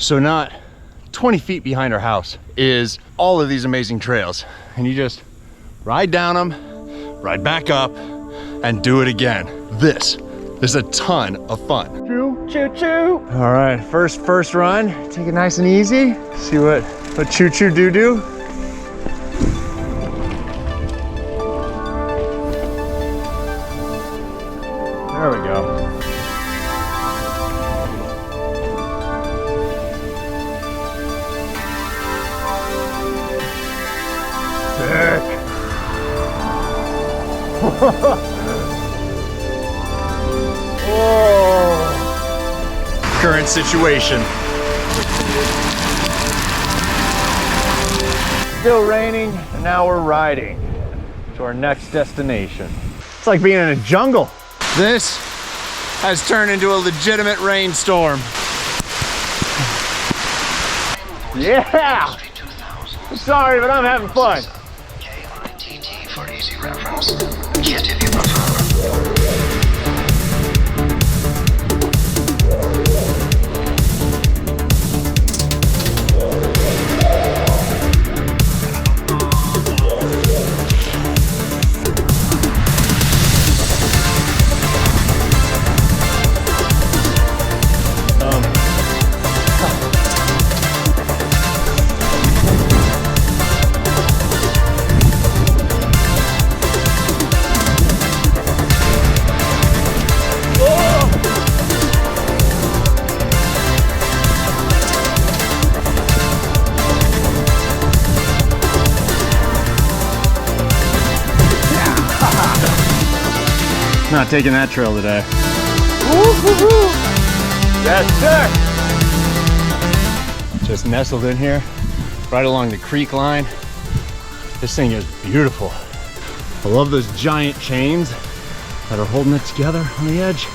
So not 20 feet behind our house is all of these amazing trails. And you just ride down them, ride back up, and do it again. This is a ton of fun. Choo, choo, choo. All right, first run. Take it nice and easy. See what Choo Choo do. There we go. Sick. Oh. Current situation. Still raining, and now we're riding to our next destination. It's like being in a jungle. This has turned into a legitimate rainstorm. Yeah! Sorry, but I'm having fun. KITT for easy reference. Kit if you prefer. Not taking that trail today. Yes, sir. Just nestled in here, right along the creek line. This thing is beautiful. I love those giant chains that are holding it together on the edge.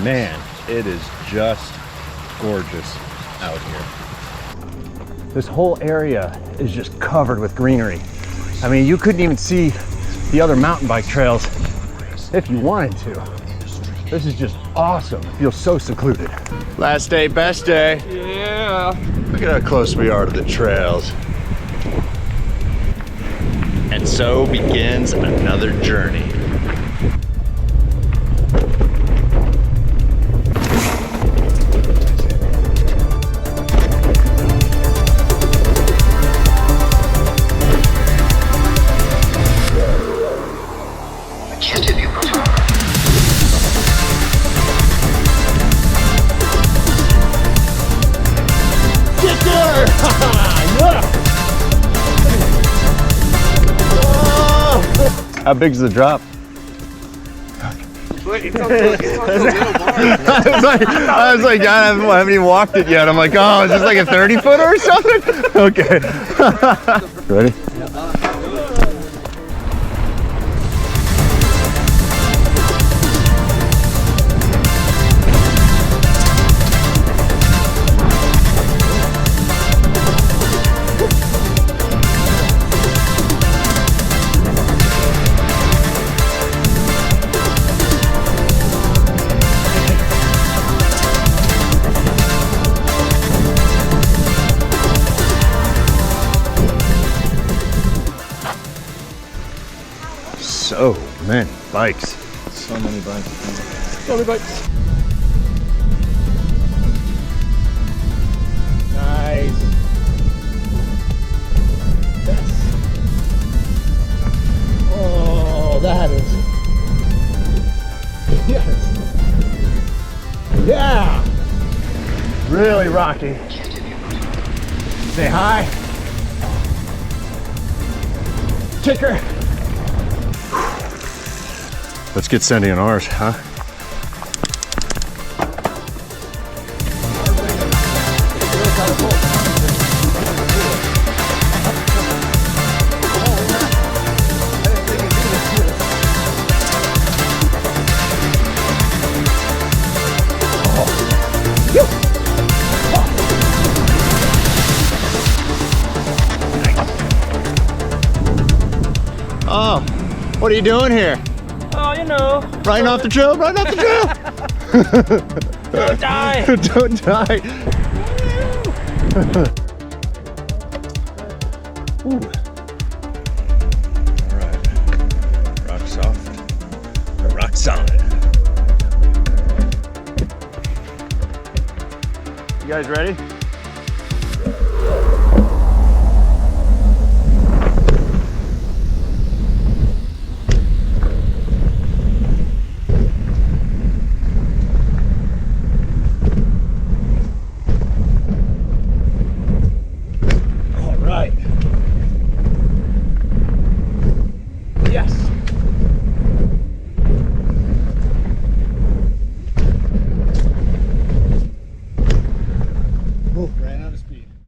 Man, it is just gorgeous out here. This whole area is just covered with greenery. I mean, you couldn't even see the other mountain bike trails if you wanted to. This is just awesome. It feels so secluded. Last day, best day. Yeah. Look at how close we are to the trails. And so begins another journey. How big's the drop? Wait, it's also I was like, I haven't even walked it yet. I'm like, oh, is this like a 30-footer or something? Okay. Ready? So many bikes. So many bikes. So many bikes. Nice. Yes. Oh, that is. Yes. Yeah. Really rocky. Say hi. Kicker. Let's get sending on ours, huh? What are you doing here? Oh, you know. Riding off the trail, riding off the trail! Don't die! Don't die! Ooh. All right. Rock soft. Rock solid. You guys ready?